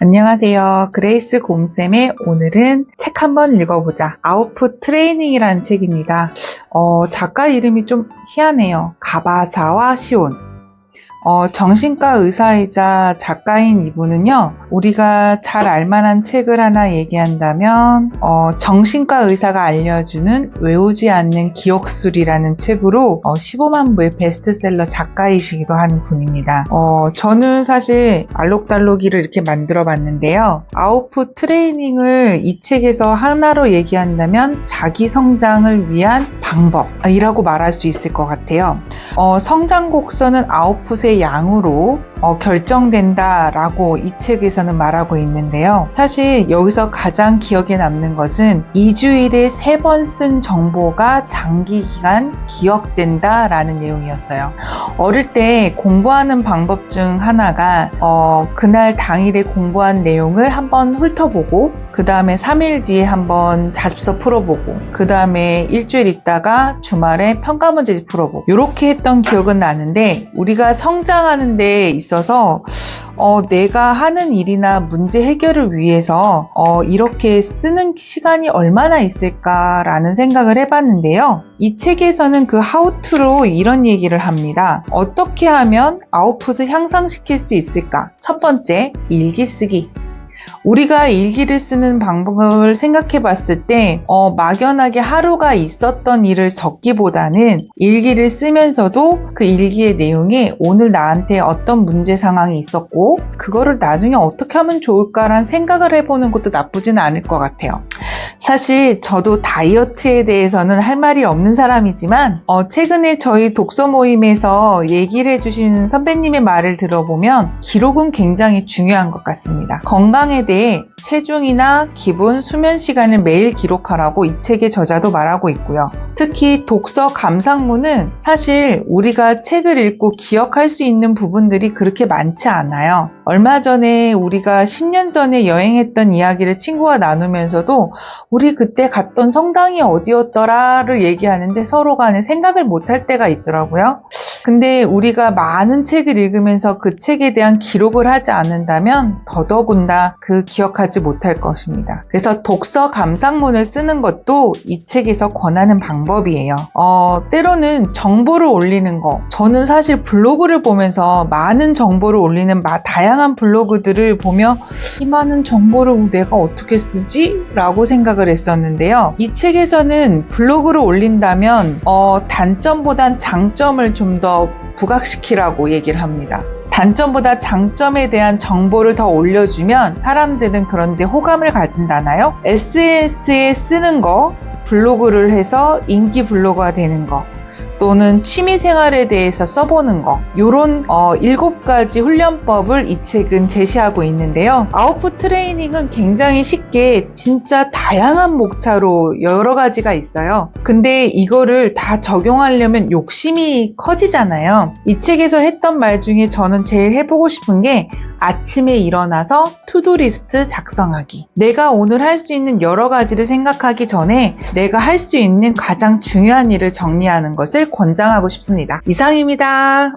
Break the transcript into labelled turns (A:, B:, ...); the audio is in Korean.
A: 안녕하세요. 그레이스 곰쌤의 오늘은 책 한번 읽어보자. 아웃풋 트레이닝이라는 책입니다. 작가 이름이 좀 희한해요. 가바사와 시온. 정신과 의사이자 작가인 이분은요, 우리가 잘 알만한 책을 하나 얘기한다면, 정신과 의사가 알려주는 외우지 않는 기억술이라는 책으로 15만 부의 베스트셀러 작가이시기도 하는 분입니다. 저는 사실 알록달록이를 이렇게 만들어 봤는데요. 아웃풋 트레이닝을 이 책에서 하나로 얘기한다면 자기 성장을 위한 방법이라고 말할 수 있을 것 같아요. 성장 곡선은 아웃풋의 양으로 결정된다라고 이 책에서는 말하고 있는데요. 사실 여기서 가장 기억에 남는 것은 2주일에 3번 쓴 정보가 장기기간 기억된다라는 내용이었어요. 어릴 때 공부하는 방법 중 하나가 그날 당일에 공부한 내용을 한번 훑어보고 그 다음에 3일 뒤에 한번 자습서 풀어보고 그 다음에 일주일 있다가 주말에 평가문제 풀어보고 이렇게 했던 기억은 나는데, 우리가 성장하는 데 있어서 내가 하는 일이나 문제 해결을 위해서 이렇게 쓰는 시간이 얼마나 있을까라는 생각을 해봤는데요. 이 책에서는 그 하우투로 이런 얘기를 합니다. 어떻게 하면 아웃풋을 향상시킬 수 있을까? 첫 번째, 일기 쓰기. 우리가 일기를 쓰는 방법을 생각해 봤을 때 막연하게 하루가 있었던 일을 적기보다는 일기를 쓰면서도 그 일기의 내용에 오늘 나한테 어떤 문제 상황이 있었고 그거를 나중에 어떻게 하면 좋을까라는 생각을 해보는 것도 나쁘지는 않을 것 같아요. 사실 저도 다이어트에 대해서는 할 말이 없는 사람이지만 최근에 저희 독서 모임에서 얘기를 해주신 선배님의 말을 들어보면 기록은 굉장히 중요한 것 같습니다. 건강에 대해 체중이나 기분, 수면 시간을 매일 기록하라고 이 책의 저자도 말하고 있고요. 특히 독서 감상문은 사실 우리가 책을 읽고 기억할 수 있는 부분들이 그렇게 많지 않아요. 얼마 전에 우리가 10년 전에 여행했던 이야기를 친구와 나누면서도 우리 그때 갔던 성당이 어디였더라를 얘기하는데 서로 간에 생각을 못할 때가 있더라고요. 근데 우리가 많은 책을 읽으면서 그 책에 대한 기록을 하지 않는다면 더더군다 그 기억하지 못할 것입니다. 그래서 독서 감상문을 쓰는 것도 이 책에서 권하는 방법이에요. 때로는 정보를 올리는 거, 저는 사실 블로그를 보면서 많은 정보를 올리는 다양한 블로그들을 보며 이 많은 정보를 내가 어떻게 쓰지? 라고 생각을 했었는데요. 이 책에서는 블로그를 올린다면 단점보단 장점을 좀 더 부각시키라고 얘기를 합니다. 단점보다 장점에 대한 정보를 더 올려주면 사람들은 그런데 호감을 가진다나요? SNS에 쓰는 거, 블로그를 해서 인기 블로거가 되는 거, 또는 취미생활에 대해서 써보는 거, 요런 7가지 훈련법을 이 책은 제시하고 있는데요. 아웃풋 트레이닝은 굉장히 쉽게 진짜 다양한 목차로 여러 가지가 있어요. 근데 이거를 다 적용하려면 욕심이 커지잖아요. 이 책에서 했던 말 중에 저는 제일 해보고 싶은 게 아침에 일어나서 투두리스트 작성하기. 내가 오늘 할 수 있는 여러 가지를 생각하기 전에 내가 할 수 있는 가장 중요한 일을 정리하는 것을 권장하고 싶습니다. 이상입니다.